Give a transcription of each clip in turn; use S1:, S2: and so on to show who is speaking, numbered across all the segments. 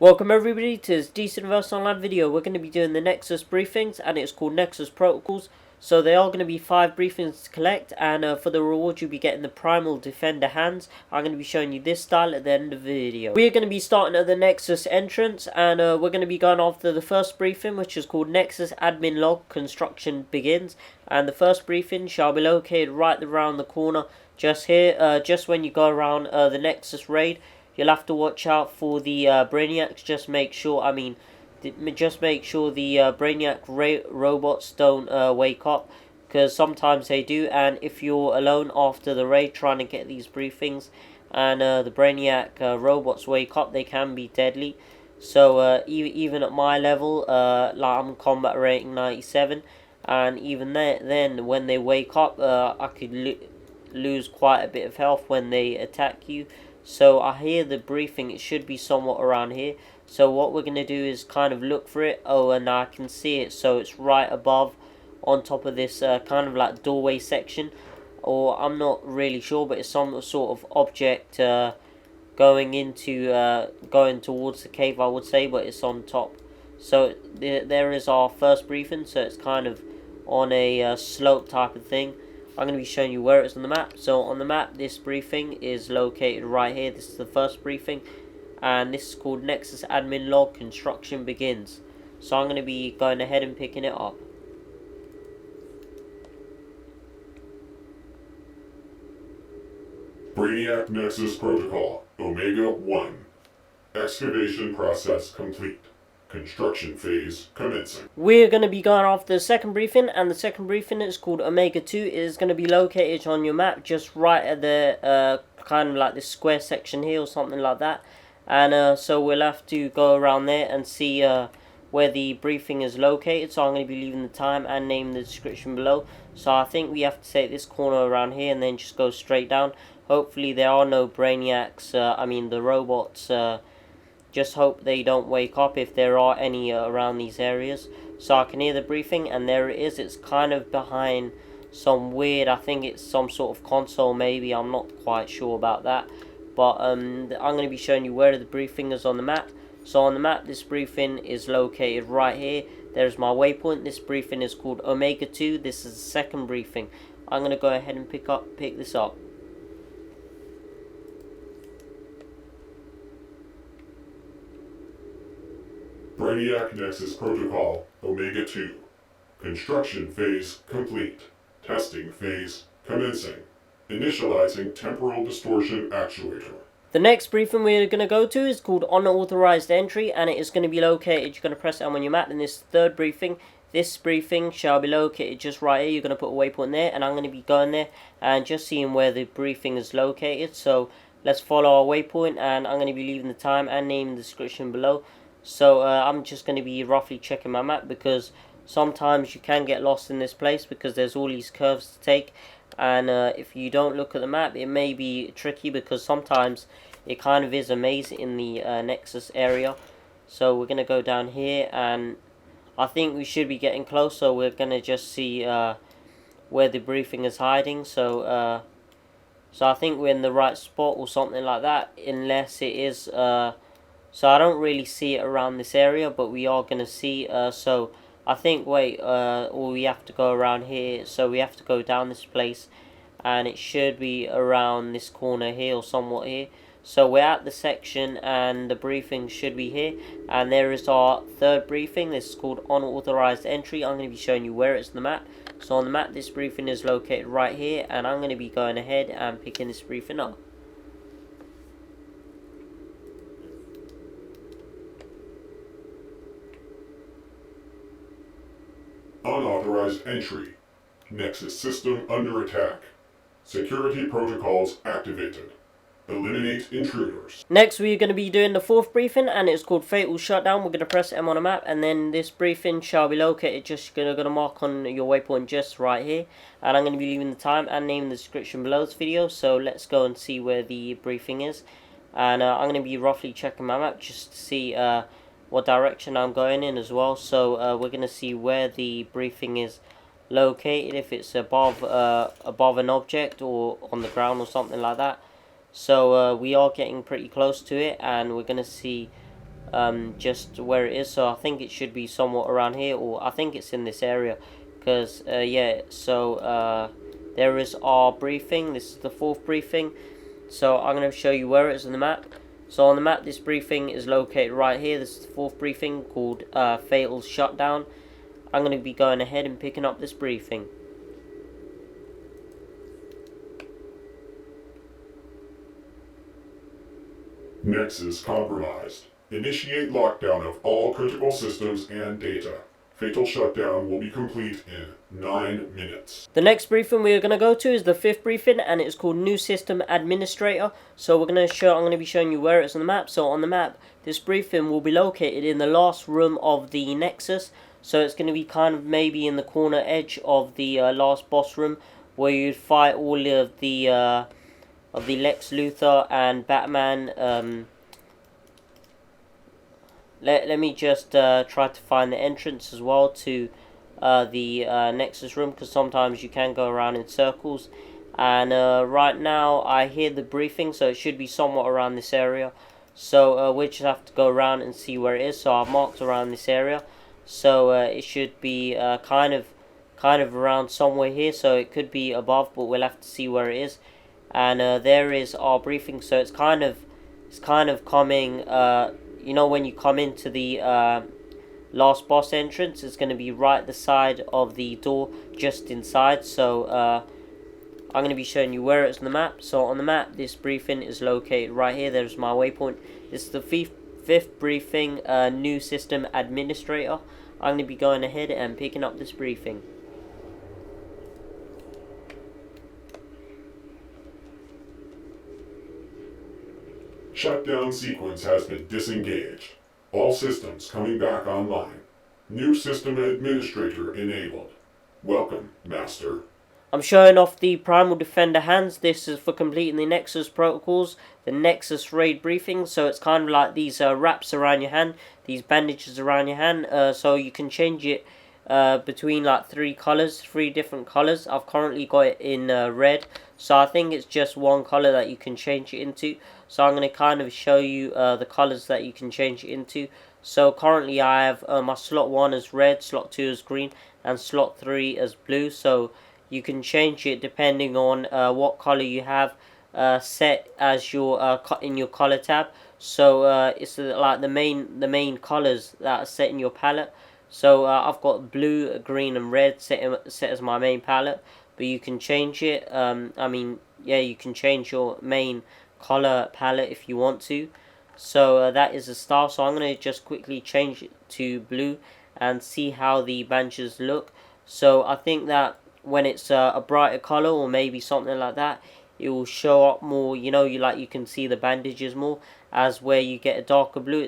S1: Welcome everybody to this Decent Verse Online video. We're going to be doing the Nexus briefings, and it's called Nexus Protocols. So they are going to be 5 briefings to collect, and for the reward you'll be getting the Primal Defender hands. I'm going to be showing you this style at the end of the video. We are going to be starting at the Nexus entrance, and we're going to be going after the first briefing, which is called Nexus Admin Log Construction Begins. And the first briefing shall be located right around the corner, just here, just when you go around the Nexus raid. You'll have to watch out for the Brainiacs. Just make sure the Brainiac robots don't wake up, because sometimes they do. And if you're alone after the raid trying to get these briefings, and the Brainiac robots wake up, they can be deadly. So even at my level, like I'm combat rating 97, and even then when they wake up, I could lose quite a bit of health when they attack you. So I hear the briefing, it should be somewhat around here. So what we're going to do is kind of look for it. Oh, and I can see it. So it's right above, on top of this kind of like doorway section. Or I'm not really sure, but it's some sort of object going towards the cave, I would say. But it's on top. So there is our first briefing. So it's kind of on a slope type of thing. I'm going to be showing you where it's on the map. So on the map, this briefing is located right here. This is the first briefing, and this is called Nexus Admin Log Construction Begins. So I'm going to be going ahead and picking it up.
S2: Brainiac Nexus Protocol, Omega 1. Excavation process complete. Construction phase commencing.
S1: We're going to be going after the second briefing, and the second briefing is called Omega 2. It is going to be located on your map just right at the kind of like this square section here or something like that. And so we'll have to go around there and see where the briefing is located. So I'm going to be leaving the time and name in the description below. So I think we have to take this corner around here and then just go straight down. Hopefully there are no Brainiacs, the robots. Just hope they don't wake up if there are any around these areas. So I can hear the briefing, and there it is. It's kind of behind some weird, I think it's some sort of console maybe. I'm not quite sure about that. But I'm going to be showing you where the briefing is on the map. So on the map, this briefing is located right here. There's my waypoint. This briefing is called Omega 2. This is the second briefing. I'm going to go ahead and pick this up.
S2: Brainiac Nexus Protocol, Omega 2. Construction phase complete. Testing phase commencing. Initializing temporal distortion actuator.
S1: The next briefing we're going to go to is called Unauthorized Entry, and it is going to be located, you're going to press M on your map, and this third briefing. This briefing shall be located just right here. You're going to put a waypoint there, and I'm going to be going there and just seeing where the briefing is located. So let's follow our waypoint, and I'm going to be leaving the time and name in the description below. So I'm just going to be roughly checking my map, because sometimes you can get lost in this place because there's all these curves to take. And if you don't look at the map, it may be tricky, because sometimes it kind of is a maze in the Nexus area. So we're going to go down here, and I think we should be getting close. So we're going to just see where the briefing is hiding. So I think we're in the right spot or something like that, unless it is... So I don't really see it around this area, but we are going to see. So I think, or we have to go around here. So we have to go down this place, and it should be around this corner here or somewhat here. So we're at the section, and the briefing should be here. And there is our third briefing. This is called Unauthorized Entry. I'm going to be showing you where it's on the map. So on the map, this briefing is located right here, and I'm going to be going ahead and picking this briefing up.
S2: Unauthorized entry. Nexus system under attack. Security protocols activated. Eliminate intruders.
S1: Next, we're going to be doing the fourth briefing, and it's called Fatal Shutdown. We're going to press M on the map, and then this briefing shall be located. Just going to mark on your waypoint just right here, and I'm going to be leaving the time and name in the description below this video. So let's go and see where the briefing is, and I'm going to be roughly checking my map just to see what direction I'm going in as well. So we're going to see where the briefing is located, if it's above an object or on the ground or something like that. So we are getting pretty close to it, and we're going to see just where it is. So I think it should be somewhat around here, or I think it's in this area, because yeah. So there is our briefing. This is the 4th briefing. So I'm going to show you where it is on the map. So on the map, this briefing is located right here. This is the 4th briefing called Fatal Shutdown. I'm going to be going ahead and picking up this briefing.
S2: Nexus compromised. Initiate lockdown of all critical systems and data. Fatal shutdown will be complete in 9 minutes.
S1: The next briefing we are going to go to is the 5th briefing, and it's called New System Administrator. So I'm going to be showing you where it's on the map. So on the map, this briefing will be located in the last room of the Nexus. So it's going to be kind of maybe in the corner edge of the last boss room, where you'd fight all of the Lex Luthor and Batman. Let me just try to find the entrance as well to the Nexus room, because sometimes you can go around in circles. And right now I hear the briefing, so it should be somewhat around this area. So we just have to go around and see where it is. So I've marked around this area. So it should be kind of around somewhere here. So it could be above, but we'll have to see where it is. And there is our briefing. So it's kind of coming. You know, when you come into the last boss entrance, it's going to be right the side of the door, just inside. So I'm going to be showing you where it's on the map. So on the map, this briefing is located right here. There's my waypoint. This is the 5th briefing, New System Administrator. I'm going to be going ahead and picking up this briefing.
S2: Shutdown sequence has been disengaged. All systems coming back online. New system administrator enabled. Welcome, Master.
S1: I'm showing off the Primal Defender hands. This is for completing the Nexus protocols, the Nexus raid briefing. So it's kind of like these wraps around your hand, these bandages around your hand. So you can change it between like 3 different colors. I've currently got it in red, so I think it's just one color that you can change it into. So I'm going to kind of show you the colors that you can change it into. So currently I have my slot 1 as red, slot 2 as green, and slot 3 as blue. So you can change it depending on what color you have set as your in your color tab. So it's like the main colors that are set in your palette. So I've got blue, green, and red set as my main palette. But you can change it. I mean, yeah, you can change your main color palette if you want to. So that is a style. So I'm going to just quickly change it to blue and see how the bandages look. So I think that when it's a brighter color, or maybe something like that, it will show up more. You know, you can see the bandages more. As where you get a darker blue,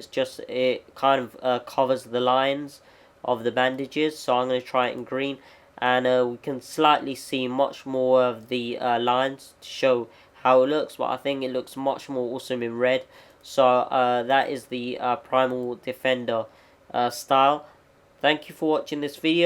S1: it kind of covers the lines of the bandages. So I'm going to try it in green, and we can slightly see much more of the lines to show how it looks, but I think it looks much more awesome in red. So that is the Primal Defender style. Thank you for watching this video.